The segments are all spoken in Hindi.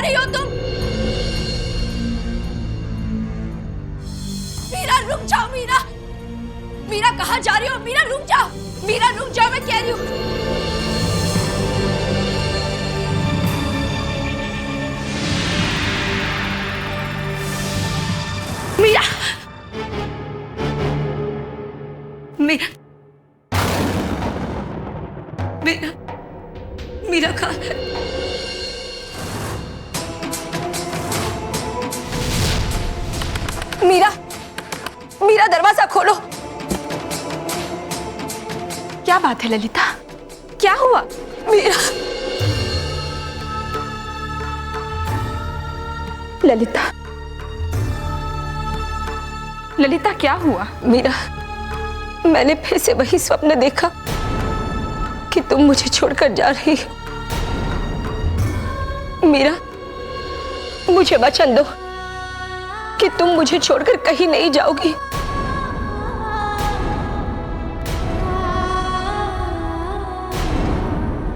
रही हो तुम? मीरा रुक जाओ, मीरा। मीरा कहाँ जा रही हो? मीरा रुक जाओ, मीरा रुक जाओ, मैं कह रही हूँ। मीरा, मीरा, मीरा, मीरा कहाँ है? मीरा, मीरा दरवाजा खोलो। क्या बात है ललिता, क्या हुआ? मीरा, ललिता, ललिता क्या हुआ? मीरा, मैंने फिर से वही स्वप्न देखा कि तुम मुझे छोड़कर जा रही हो। मीरा, मुझे वचन दो कि तुम मुझे छोड़कर कहीं नहीं जाओगी।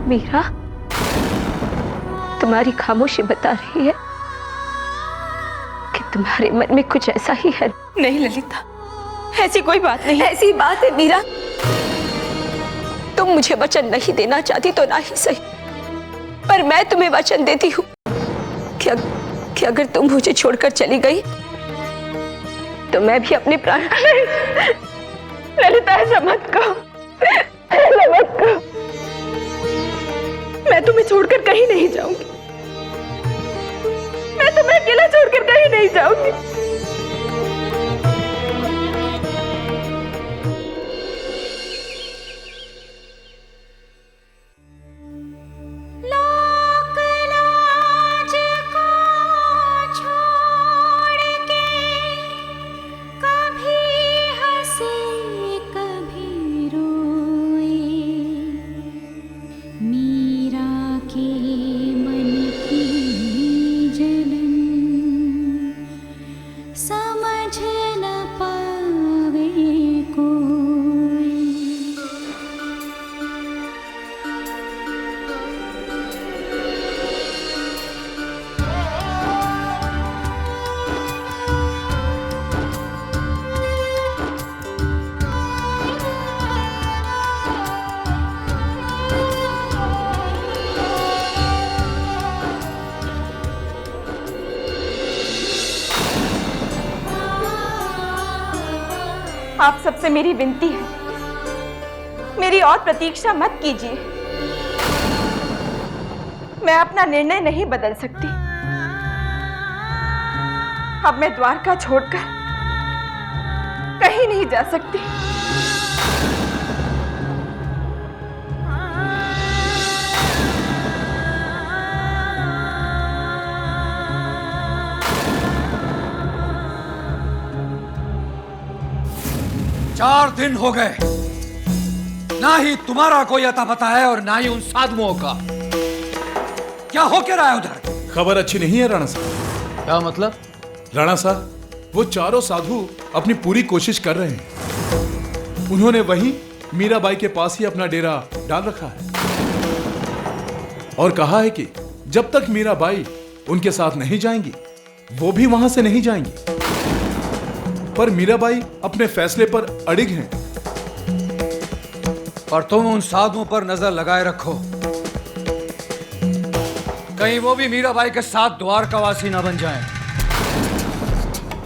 मीरा, तुम्हारी खामोशी बता रही है कि तुम्हारे मन में कुछ ऐसा ही है। नहीं ललिता, ऐसी कोई बात नहीं। ऐसी बात है मीरा। तुम मुझे वचन नहीं देना चाहती तो ना ही सही, पर मैं तुम्हें वचन देती हूँ कि अगर तुम मुझे छोड़कर चली गई तो मैं भी अपने प्राण। ललिता ऐसा मत कहो, ऐसा मत कहो। मैं तुम्हें छोड़कर कहीं नहीं जाऊंगी। मैं तुम्हें अकेला छोड़कर कहीं नहीं जाऊंगी। आप सबसे मेरी विनती है, मेरी और प्रतीक्षा मत कीजिए। मैं अपना निर्णय नहीं बदल सकती। अब मैं द्वारका छोड़कर कहीं नहीं जा सकती। चार दिन हो गए, ना ही तुम्हारा कोई अता पता है और ना ही उन साधुओं का। क्या हो क्या रहा है उधर? खबर अच्छी नहीं है राणा साहब। क्या मतलब? राणा साहब, वो चारों साधु अपनी पूरी कोशिश कर रहे हैं। उन्होंने वहीं मीराबाई के पास ही अपना डेरा डाल रखा है और कहा है कि जब तक मीराबाई उनके साथ नहीं जाएंगी, वो भी वहां से नहीं जाएंगी। पर मीराबाई अपने फैसले पर अड़िग हैं। और तुम उन साधुओं पर नजर लगाए रखो, कहीं वो भी मीराबाई के साथ द्वारकावासी ना बन जाएं।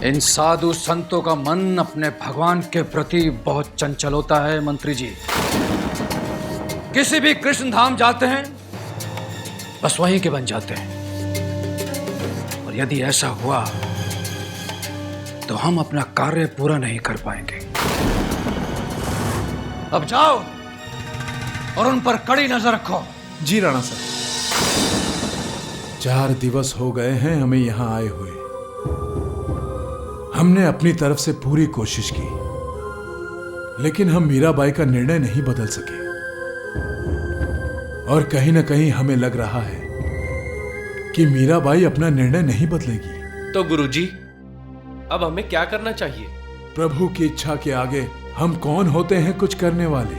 इन साधु संतों का मन अपने भगवान के प्रति बहुत चंचल होता है मंत्री जी। किसी भी कृष्ण धाम जाते हैं, बस वहीं के बन जाते हैं। और यदि ऐसा हुआ तो हम अपना कार्य पूरा नहीं कर पाएंगे। अब जाओ और उन पर कड़ी नजर रखो। जी राणा साहब। 4 दिवस हो गए हैं हमें यहां आए हुए। हमने अपनी तरफ से पूरी कोशिश की, लेकिन हम मीराबाई का निर्णय नहीं बदल सके। और कहीं ना कहीं हमें लग रहा है कि मीराबाई अपना निर्णय नहीं बदलेगी। तो गुरुजी, अब हमें क्या करना चाहिए? प्रभु की इच्छा के आगे हम कौन होते हैं कुछ करने वाले?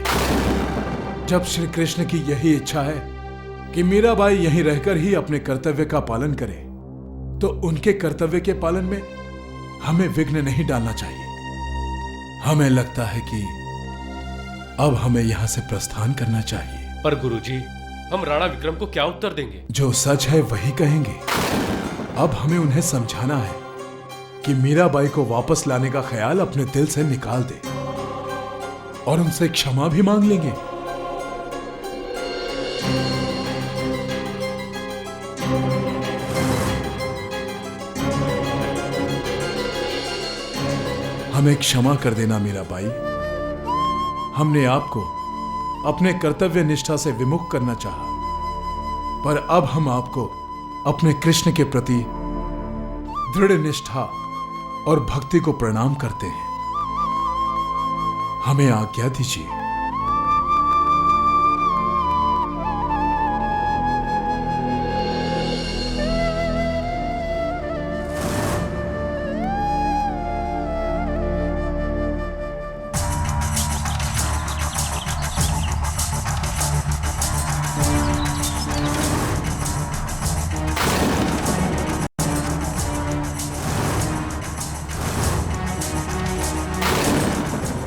जब श्री कृष्ण की यही इच्छा है कि मीराबाई यहीं रहकर ही अपने कर्तव्य का पालन करे, तो उनके कर्तव्य के पालन में हमें विघ्न नहीं डालना चाहिए। हमें लगता है कि अब हमें यहां से प्रस्थान करना चाहिए। पर गुरुजी, हम राणा विक्रम को क्या उत्तर देंगे? जो सच है वही कहेंगे। अब हमें उन्हें समझाना है कि मीराबाई को वापस लाने का ख्याल अपने दिल से निकाल दे और उनसे क्षमा भी मांग लेंगे। हमें क्षमा कर देना मीराबाई। हमने आपको अपने कर्तव्य निष्ठा से विमुख करना चाहा, पर अब हम आपको अपने कृष्ण के प्रति दृढ़ निष्ठा और भक्ति को प्रणाम करते हैं। हमें आज्ञा दीजिए।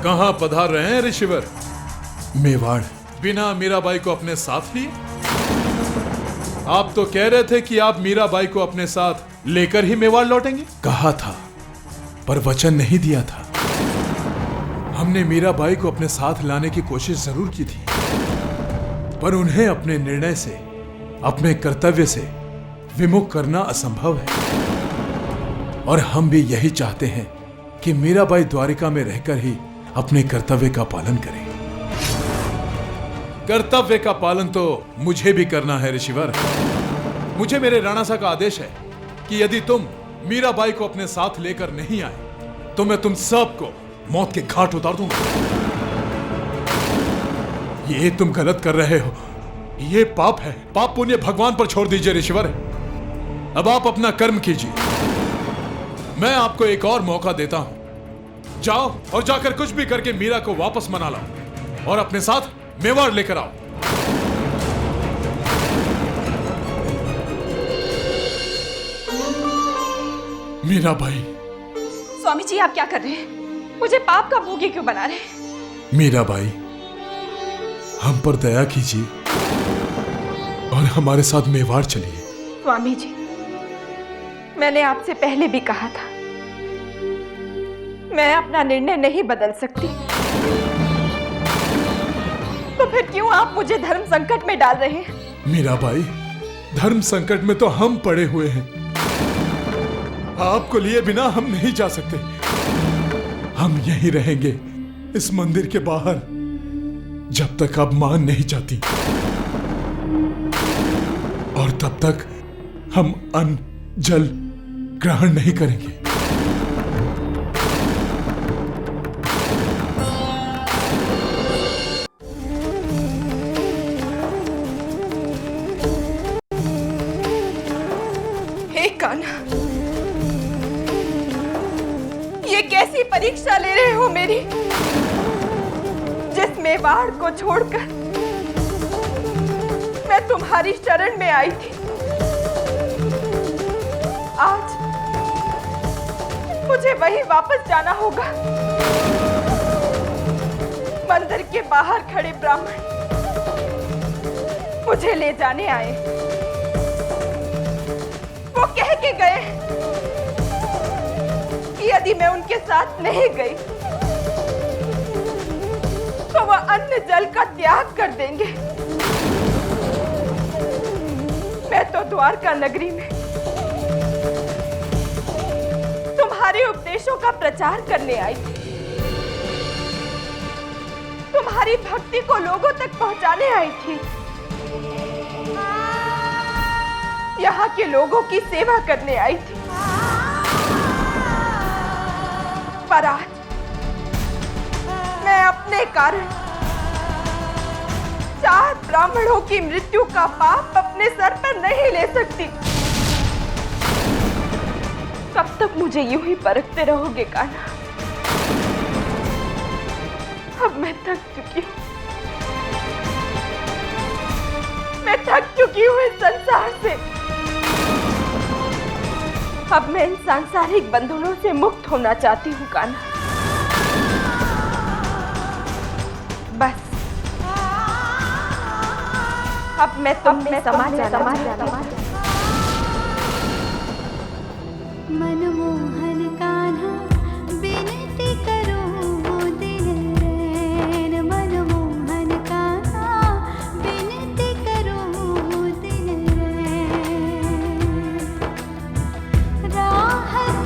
कहां पधार रहे हैं ऋषिवर? मेवाड़। बिना मीराबाई को अपने साथ लिए? आप तो कह रहे थे कि आप मीराबाई को अपने साथ लेकर ही मेवाड़ लौटेंगे। कहा था, पर वचन नहीं दिया था। हमने मीराबाई को अपने साथ लाने की कोशिश जरूर की थी, पर उन्हें अपने निर्णय से, अपने कर्तव्य से विमुख करना असंभव है। और हम भी यही चाहते हैं कि मीराबाई द्वारिका में रहकर ही अपने कर्तव्य का पालन करें। कर्तव्य का पालन तो मुझे भी करना है ऋषिवर। मुझे मेरे राणासा का आदेश है कि यदि तुम मीराबाई को अपने साथ लेकर नहीं आए तो मैं तुम सबको मौत के घाट उतार दूंगा। ये तुम गलत कर रहे हो, ये पाप है। पाप पुण्य भगवान पर छोड़ दीजिए ऋषिवर। अब आप अपना कर्म कीजिए। मैं आपको एक और मौका देता हूं। जाओ और जाकर कुछ भी करके मीरा को वापस मना लाओ और अपने साथ मेवाड़ लेकर आओ। मीराबाई। स्वामी जी, आप क्या कर रहे हैं? मुझे पाप का भोगी क्यों बना रहे हैं? मीराबाई, हम पर दया कीजिए और हमारे साथ मेवाड़ चलिए। स्वामी जी, मैंने आपसे पहले भी कहा था, मैं अपना निर्णय नहीं बदल सकती। तो फिर क्यों आप मुझे धर्म संकट में डाल रहे हैं? मीराबाई, धर्म संकट में तो हम पड़े हुए हैं। आपको लिए बिना हम नहीं जा सकते। हम यहीं रहेंगे इस मंदिर के बाहर जब तक आप मान नहीं जाती, और तब तक हम अन्न जल ग्रहण नहीं करेंगे। हे कान्हा, ये कैसी परीक्षा ले रहे हो मेरी? जिस मेवाड़ को छोड़कर मैं तुम्हारी शरण में आई थी, आज मुझे वहीं वापस जाना होगा। मंदिर के बाहर खड़े ब्राह्मण मुझे ले जाने आए। वो कह के गए कि यदि मैं उनके साथ नहीं गई तो वह अन्न जल का त्याग कर देंगे। मैं तो द्वारका नगरी में तुम्हारे उपदेशों का प्रचार करने आई थी, तुम्हारी भक्ति को लोगों तक पहुंचाने आई थी, यहाँ के लोगों की सेवा करने आई थी। पर आज मैं अपने कारण 4 ब्राह्मणों की मृत्यु का पाप अपने सर पर नहीं ले सकती। कब तक मुझे यूं ही परखते रहोगे कान्हा? अब मैं थक चुकी हूँ। मैं थक चुकी हूँ इस संसार से। अब मैं इन सांसारिक बंधनों से मुक्त होना चाहती हूँ कान्हा। बस अब मैं तुम में समा जाना। मनमोहन कान्हा विनती करो दिल रैन, मनमोहन कान्हा विनती करो दिल रैन। राहत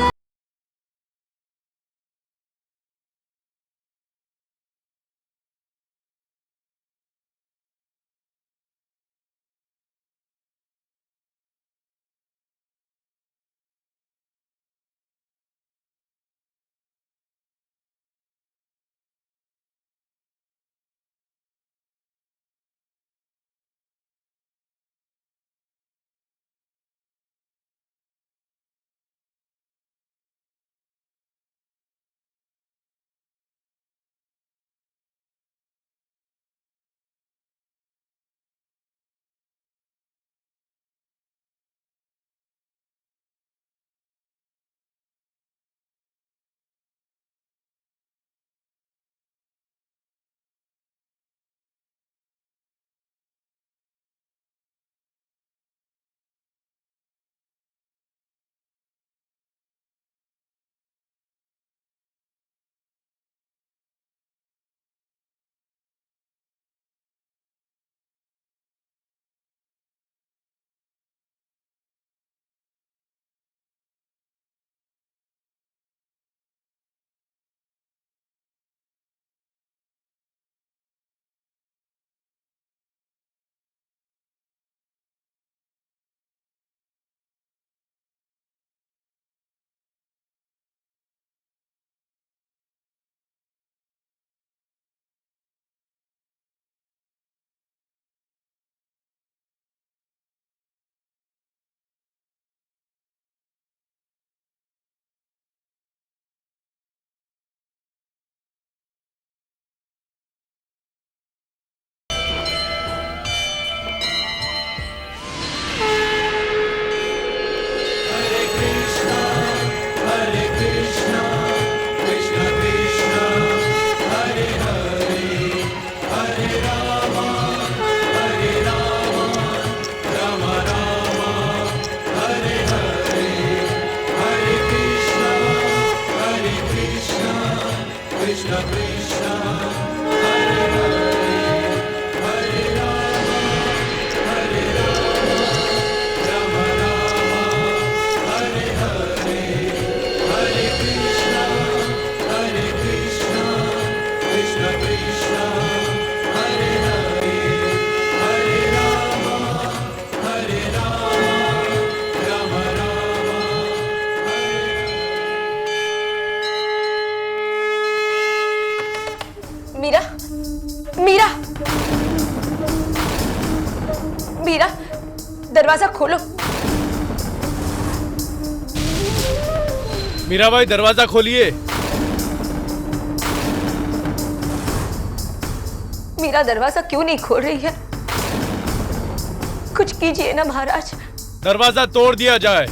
मीरा, मीरा, मीरा, दरवाजा खोलो। मीराबाई दरवाजा खोलिए। मीरा दरवाजा क्यों नहीं खोल रही है? कुछ कीजिए ना महाराज। दरवाजा तोड़ दिया जाए।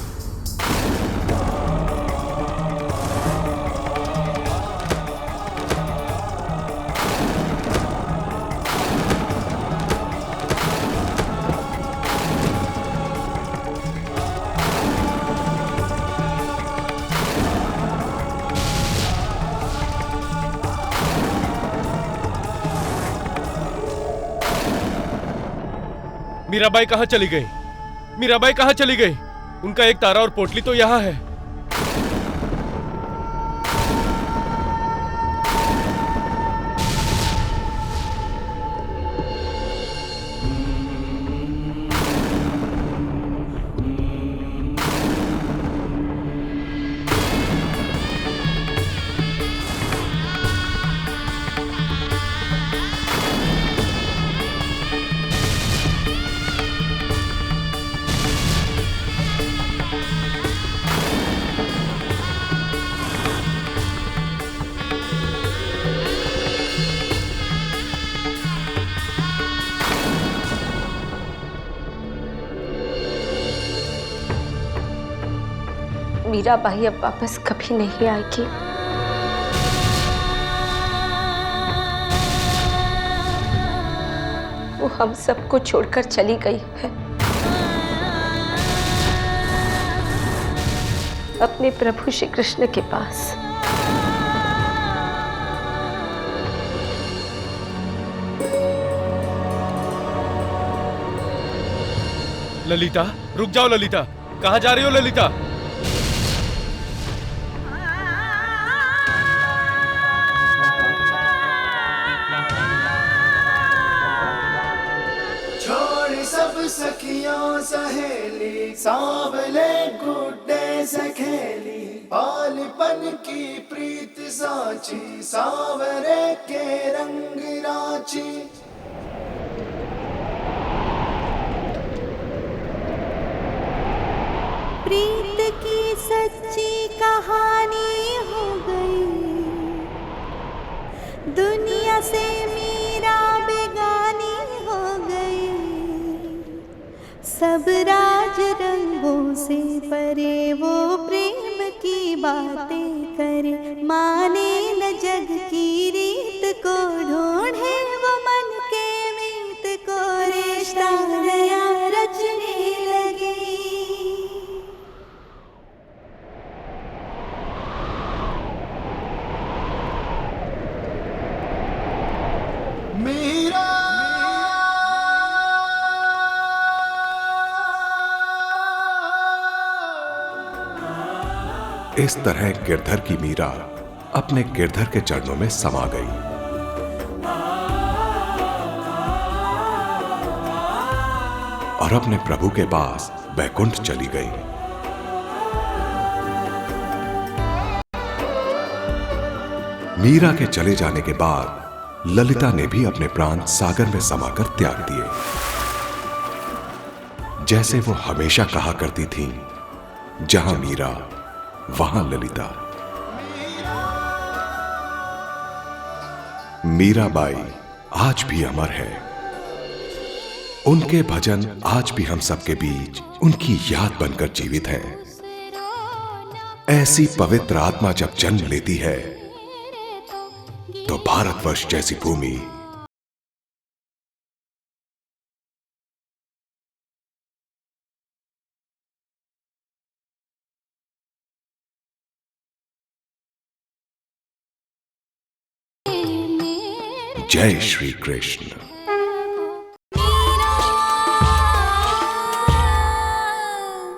मीराबाई कहाँ चली गई? मीराबाई कहाँ चली गई? उनका एक तारा और पोटली तो यहाँ है। मीराबाई अब वापस कभी नहीं आएगी। वो हम सबको छोड़कर चली गई है अपने प्रभु श्री कृष्ण के पास। ललिता, रुक जाओ ललिता। कहाँ जा रही हो ललिता? छोड़ सब सखियों सहेली, सांवले गुड्डे से खेली, बालपन की प्रीत साची, सांवरे के रंग राची। प्रीत की सच्ची कहानी हो गई, दुनिया से मीरा बेगानी हो गई। सब राज रंगों से परे वो प्रेम की बातें करे, माने न जग की रीत को, ढूंढे वो मन के मीत को, रिश्ता नया रचने लगी। मीरा इस तरह गिरधर की मीरा अपने गिरधर के चरणों में समा गई। और अपने प्रभु के पास बैकुंठ चली गई। मीरा के चले जाने के बाद ललिता ने भी अपने प्राण सागर में समाकर त्याग दिए। जैसे वो हमेशा कहा करती थीं, जहां मीरा वहां ललिता। मीराबाई आज भी अमर है। उनके भजन आज भी हम सबके बीच उनकी याद बनकर जीवित हैं। ऐसी पवित्र आत्मा जब जन्म लेती है तो भारतवर्ष जैसी भूमि जय श्री कृष्ण।